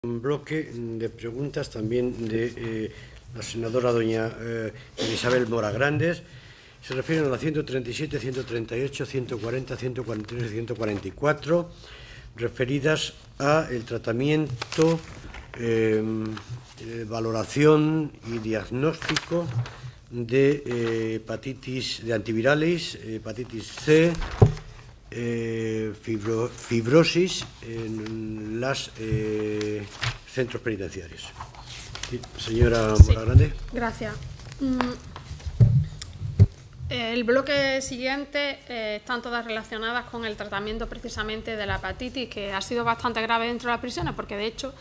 Un bloque de preguntas también de la senadora doña Isabel Mora Grandes. Se refieren a la 137, 138, 140, 143 y 144, referidas a el tratamiento, valoración y diagnóstico de hepatitis, de antivirales, hepatitis C, fibrosis en los centros penitenciarios. Señora Mora Grande. Gracias. El bloque siguiente están todas relacionadas con el tratamiento precisamente de la hepatitis, que ha sido bastante grave dentro de las prisiones, porque de hecho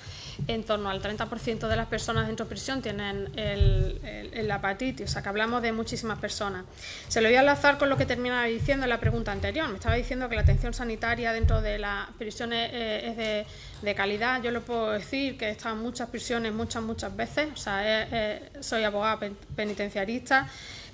en torno al 30% de las personas dentro de prisión tienen la hepatitis, o sea que hablamos de muchísimas personas. Se lo voy a enlazar con lo que terminaba diciendo en la pregunta anterior. Me estaba diciendo que la atención sanitaria dentro de las prisiones es de calidad. Yo le puedo decir que he estado en muchas prisiones muchas veces, o sea, soy abogada penitenciarista,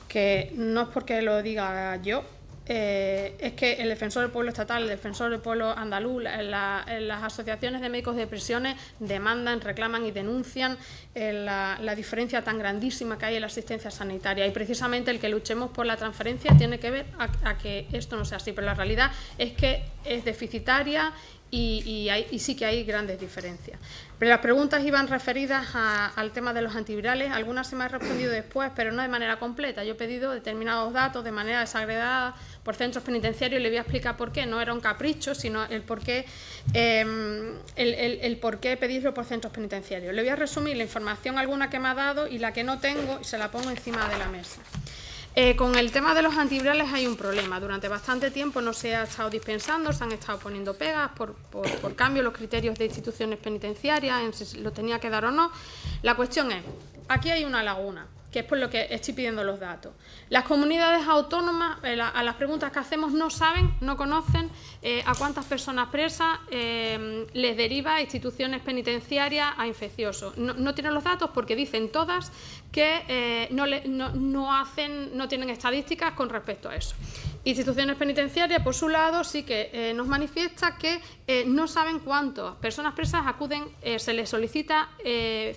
que no es porque lo diga yo, es que el Defensor del Pueblo Estatal, el Defensor del Pueblo Andaluz, las asociaciones de médicos de prisiones demandan, reclaman y denuncian la diferencia tan grandísima que hay en la asistencia sanitaria, y precisamente el que luchemos por la transferencia tiene que ver a que esto no sea así, pero la realidad es que es deficitaria y sí que hay grandes diferencias. Pero las preguntas iban referidas al tema de los antivirales. Algunas se me han respondido después, pero no de manera completa. Yo he pedido determinados datos de manera desagregada por centros penitenciarios y le voy a explicar por qué. No era un capricho, sino el por qué pedirlo por centros penitenciarios. Le voy a resumir la información alguna que me ha dado y la que no tengo y se la pongo encima de la mesa. Con el tema de los antivirales hay un problema. Durante bastante tiempo no se ha estado dispensando, se han estado poniendo pegas por cambio los criterios de instituciones penitenciarias, en si lo tenía que dar o no. La cuestión es, aquí hay una laguna, que es por lo que estoy pidiendo los datos. Las comunidades autónomas, a las preguntas que hacemos, no saben, no conocen a cuántas personas presas les deriva a instituciones penitenciarias a infecciosos. No tienen los datos porque dicen todas que no tienen estadísticas con respecto a eso. Instituciones penitenciarias, por su lado, sí que nos manifiesta que no saben cuántas personas presas acuden, se les solicita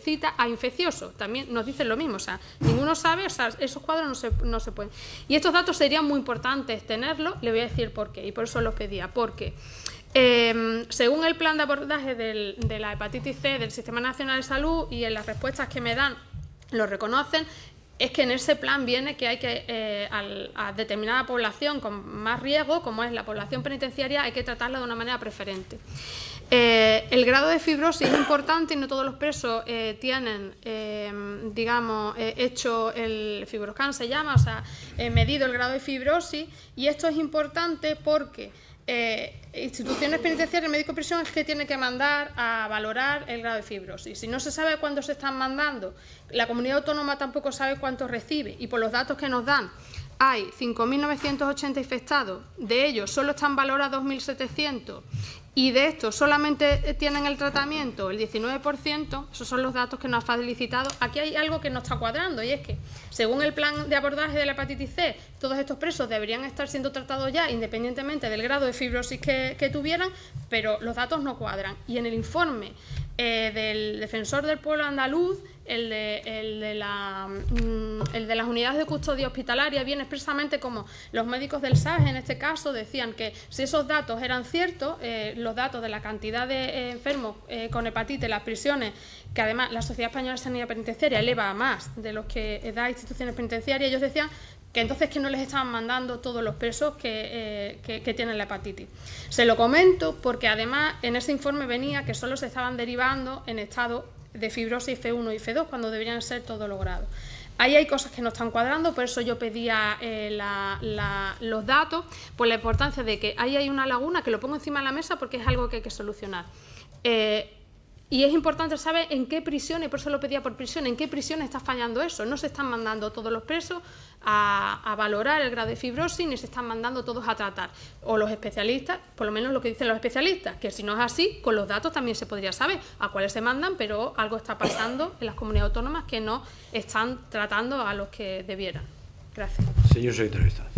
cita a infecciosos. También nos dicen lo mismo, o sea, ninguno sabe, o sea, esos cuadros no se pueden. Y estos datos serían muy importantes tenerlos, le voy a decir por qué, y por eso los pedía, porque según el plan de abordaje de la hepatitis C del Sistema Nacional de Salud y en las respuestas que me dan, lo reconocen, es que en ese plan viene que hay que a determinada población con más riesgo, como es la población penitenciaria, hay que tratarla de una manera preferente. El grado de fibrosis es importante y no todos los presos tienen, hecho el FibroScan, se llama, o sea, medido el grado de fibrosis, y esto es importante porque instituciones penitenciarias, el médico de prisión es que tiene que mandar a valorar el grado de fibrosis. Si no se sabe cuándo se están mandando, la comunidad autónoma tampoco sabe cuánto recibe, y por los datos que nos dan hay 5.980 infectados, de ellos solo están valorados 2.700 y de estos solamente tienen el tratamiento el 19%, esos son los datos que nos ha felicitado. Aquí hay algo que no está cuadrando, y es que, según el plan de abordaje de la hepatitis C, todos estos presos deberían estar siendo tratados ya, independientemente del grado de fibrosis que tuvieran, pero los datos no cuadran. Y en el informe del Defensor del Pueblo Andaluz, el de las unidades de custodia hospitalaria, viene expresamente como los médicos del SAS, en este caso, decían que si esos datos eran ciertos, los datos de la cantidad de enfermos con hepatitis en las prisiones, que además la Sociedad Española de Sanidad Penitenciaria eleva a más de los que da instituciones penitenciarias, ellos decían que entonces que no les estaban mandando todos los presos que tienen la hepatitis. Se lo comento porque además en ese informe venía que solo se estaban derivando en estado de fibrosis F1 y F2 cuando deberían ser todos los grados. Ahí hay cosas que no están cuadrando, por eso yo pedía los datos, por la importancia de que ahí hay una laguna, que lo pongo encima de la mesa porque es algo que hay que solucionar. Y es importante saber en qué prisiones, y por eso lo pedía por prisión, en qué prisiones está fallando eso. No se están mandando todos los presos a valorar el grado de fibrosis, ni se están mandando todos a tratar. O los especialistas, por lo menos lo que dicen los especialistas, que si no es así, con los datos también se podría saber a cuáles se mandan, pero algo está pasando en las comunidades autónomas que no están tratando a los que debieran. Gracias. Señor secretario de Estado.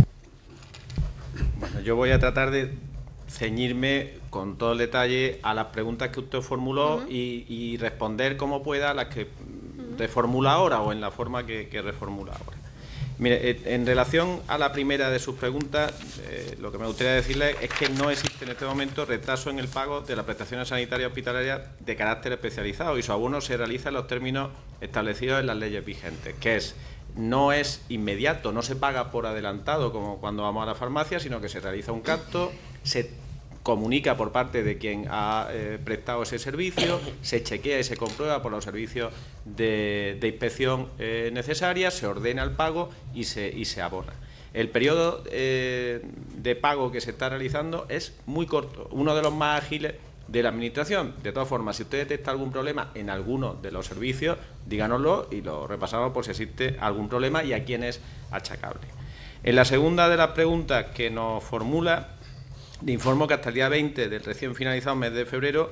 Bueno, yo voy a tratar de ceñirme con todo el detalle a las preguntas que usted formuló y responder como pueda a las que reformula ahora o en la forma que reformula ahora. Mire, en relación a la primera de sus preguntas, lo que me gustaría decirle es que no existe en este momento retraso en el pago de las prestaciones sanitarias hospitalarias de carácter especializado y su abono se realiza en los términos establecidos en las leyes vigentes, que no es inmediato, no se paga por adelantado como cuando vamos a la farmacia, sino que se realiza un capto, se comunica por parte de quien ha prestado ese servicio, se chequea y se comprueba por los servicios de inspección necesarias, se ordena el pago y se abona. El periodo de pago que se está realizando es muy corto, uno de los más ágiles de la Administración. De todas formas, si usted detecta algún problema en alguno de los servicios, díganoslo y lo repasamos por si existe algún problema y a quién es achacable. En la segunda de las preguntas que nos formula, le informo que hasta el día 20 del recién finalizado mes de febrero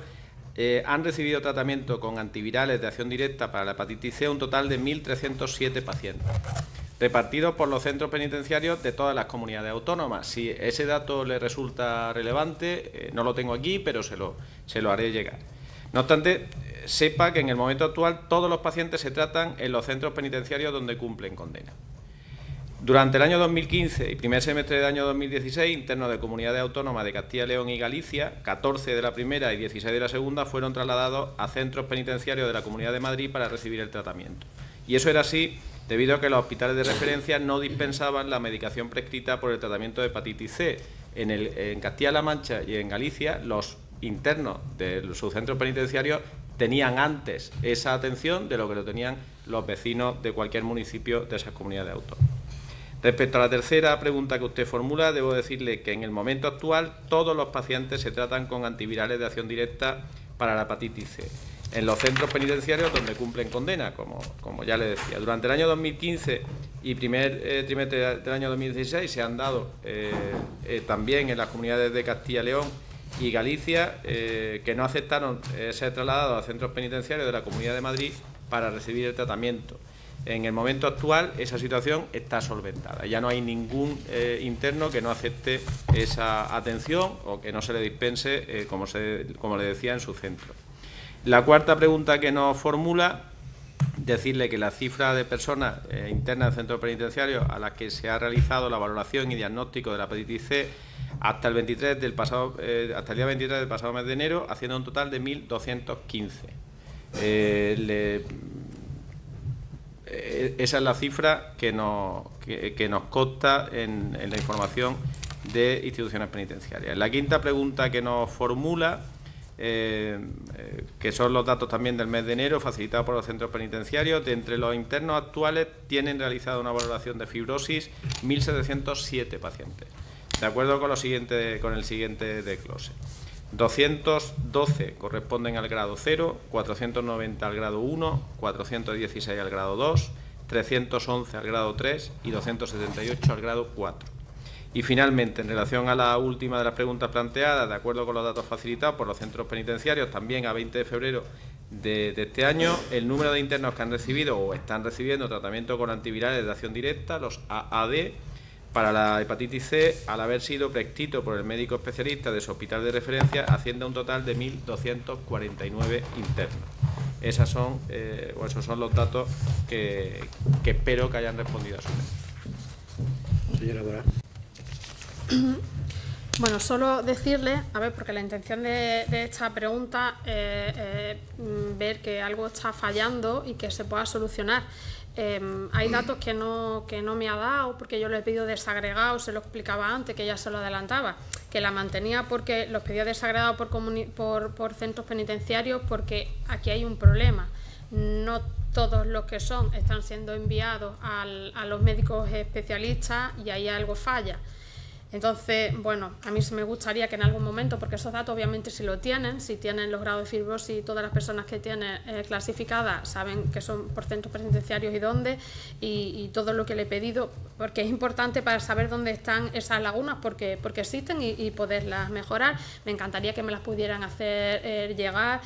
han recibido tratamiento con antivirales de acción directa para la hepatitis C un total de 1.307 pacientes, repartidos por los centros penitenciarios de todas las comunidades autónomas. Si ese dato le resulta relevante, no lo tengo aquí, pero se lo haré llegar. No obstante, sepa que en el momento actual todos los pacientes se tratan en los centros penitenciarios donde cumplen condena. Durante el año 2015 y primer semestre del año 2016, internos de comunidades autónomas de Castilla y León y Galicia, 14 de la primera y 16 de la segunda, fueron trasladados a centros penitenciarios de la Comunidad de Madrid para recibir el tratamiento. Y eso era así debido a que los hospitales de referencia no dispensaban la medicación prescrita por el tratamiento de hepatitis C. En Castilla-La Mancha y en Galicia, los internos de sus centros penitenciarios tenían antes esa atención de lo que lo tenían los vecinos de cualquier municipio de esas comunidades autónomas. Respecto a la tercera pregunta que usted formula, debo decirle que en el momento actual todos los pacientes se tratan con antivirales de acción directa para la hepatitis C, en los centros penitenciarios donde cumplen condena, como ya le decía. Durante el año 2015 y primer trimestre del año 2016 se han dado también en las comunidades de Castilla y León y Galicia que no aceptaron ser trasladados a centros penitenciarios de la Comunidad de Madrid para recibir el tratamiento. En el momento actual esa situación está solventada. Ya no hay ningún interno que no acepte esa atención o que no se le dispense, como le decía, en su centro. La cuarta pregunta que nos formula, decirle que la cifra de personas internas en centros penitenciarios a las que se ha realizado la valoración y diagnóstico de la hepatitis C hasta el día 23 del pasado mes de enero, haciendo un total de 1.215. Esa es la cifra que nos consta en la información de instituciones penitenciarias. La quinta pregunta que nos formula, que son los datos también del mes de enero facilitados por los centros penitenciarios, de entre los internos actuales tienen realizada una valoración de fibrosis 1.707 pacientes, de acuerdo con el siguiente desglose. 212 corresponden al grado 0, 490 al grado 1, 416 al grado 2, 311 al grado 3 y 278 al grado 4. Y finalmente, en relación a la última de las preguntas planteadas, de acuerdo con los datos facilitados por los centros penitenciarios, también a 20 de febrero de este año, el número de internos que han recibido o están recibiendo tratamiento con antivirales de acción directa, los AAD, para la hepatitis C, al haber sido prescrito por el médico especialista de su hospital de referencia, asciende a un total de 1.249 internos. Esos son los datos que espero que hayan respondido a su pregunta. Señora Dora. Bueno, solo decirle, porque la intención de esta pregunta es ver que algo está fallando y que se pueda solucionar. Hay datos que no me ha dado porque yo lo he pedido desagregado, se lo explicaba antes, que ya se lo adelantaba, que la mantenía porque los pedía desagregados por centros penitenciarios, porque aquí hay un problema. No todos los que están siendo enviados a los médicos especialistas y ahí algo falla. Entonces, bueno, a mí me gustaría que en algún momento, porque esos datos obviamente si tienen los grados de fibrosis y todas las personas que tienen clasificadas saben que son por centros penitenciarios y dónde, y todo lo que le he pedido, porque es importante para saber dónde están esas lagunas, porque existen y poderlas mejorar. Me encantaría que me las pudieran hacer llegar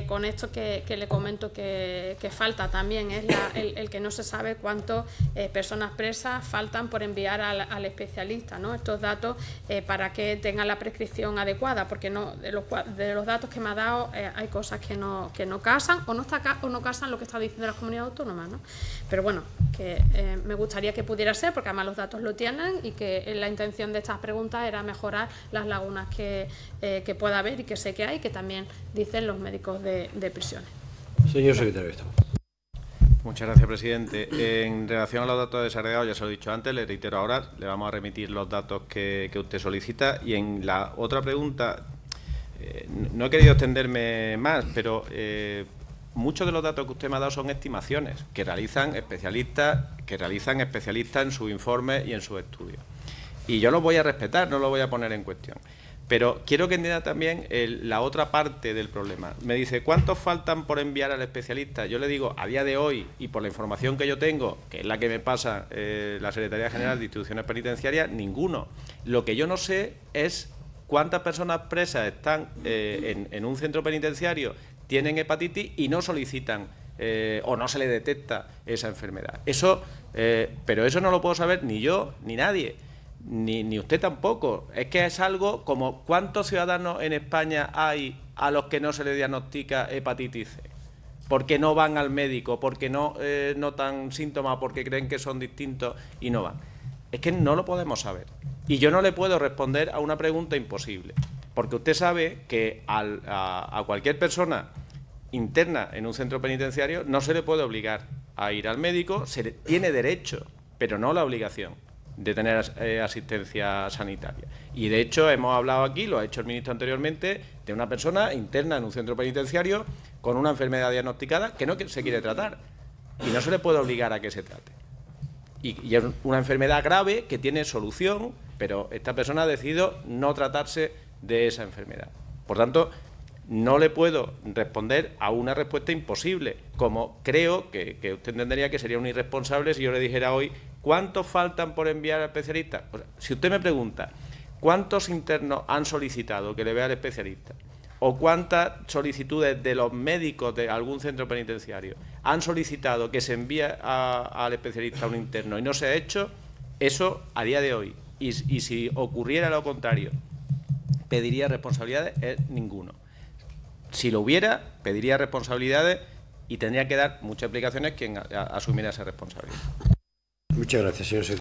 con esto que le comento que falta también, es el que no se sabe cuántas personas presas faltan por enviar al especialista, ¿no? Estos datos datos para que tengan la prescripción adecuada, porque no de los datos que me ha dado hay cosas que no casan o no casan lo que está diciendo las comunidades autónomas, ¿no? Pero bueno, que me gustaría que pudiera ser, porque además los datos lo tienen y que la intención de estas preguntas era mejorar las lagunas que pueda haber y que sé que hay, que también dicen los médicos de prisiones. Señor secretario de Estado. Muchas gracias, presidente. En relación a los datos desagregados, ya se lo he dicho antes, le reitero ahora, le vamos a remitir los datos que usted solicita. Y en la otra pregunta, no he querido extenderme más, pero muchos de los datos que usted me ha dado son estimaciones que realizan especialistas en sus informes y en sus estudios. Y yo los voy a respetar, no los voy a poner en cuestión. Pero quiero que entienda también la otra parte del problema. Me dice, ¿cuántos faltan por enviar al especialista? Yo le digo, a día de hoy, y por la información que yo tengo, que es la que me pasa la Secretaría General de Instituciones Penitenciarias, ninguno. Lo que yo no sé es cuántas personas presas están en un centro penitenciario, tienen hepatitis y no solicitan o no se le detecta esa enfermedad. Pero eso no lo puedo saber ni yo ni nadie. Ni usted tampoco. Es que es algo como ¿cuántos ciudadanos en España hay a los que no se les diagnostica hepatitis C? Porque no van al médico, porque no notan síntomas, porque creen que son distintos y no van. Es que no lo podemos saber. Y yo no le puedo responder a una pregunta imposible. Porque usted sabe que a cualquier persona interna en un centro penitenciario no se le puede obligar a ir al médico, tiene derecho, pero no la obligación de tener asistencia sanitaria. Y de hecho hemos hablado aquí, lo ha hecho el ministro anteriormente, de una persona interna en un centro penitenciario con una enfermedad diagnosticada que no se quiere tratar y no se le puede obligar a que se trate. Y es una enfermedad grave que tiene solución, pero esta persona ha decidido no tratarse de esa enfermedad. Por tanto, no le puedo responder a una respuesta imposible, como creo que usted entendería que sería un irresponsable si yo le dijera hoy ¿cuántos faltan por enviar al especialista? O sea, si usted me pregunta ¿cuántos internos han solicitado que le vea al especialista? ¿O cuántas solicitudes de los médicos de algún centro penitenciario han solicitado que se envíe al especialista a un interno y no se ha hecho? Eso a día de hoy. Y si ocurriera lo contrario, pediría responsabilidades, ninguno. Si lo hubiera, pediría responsabilidades y tendría que dar muchas explicaciones quien asumiera esa responsabilidad. Muchas gracias, señor secretario.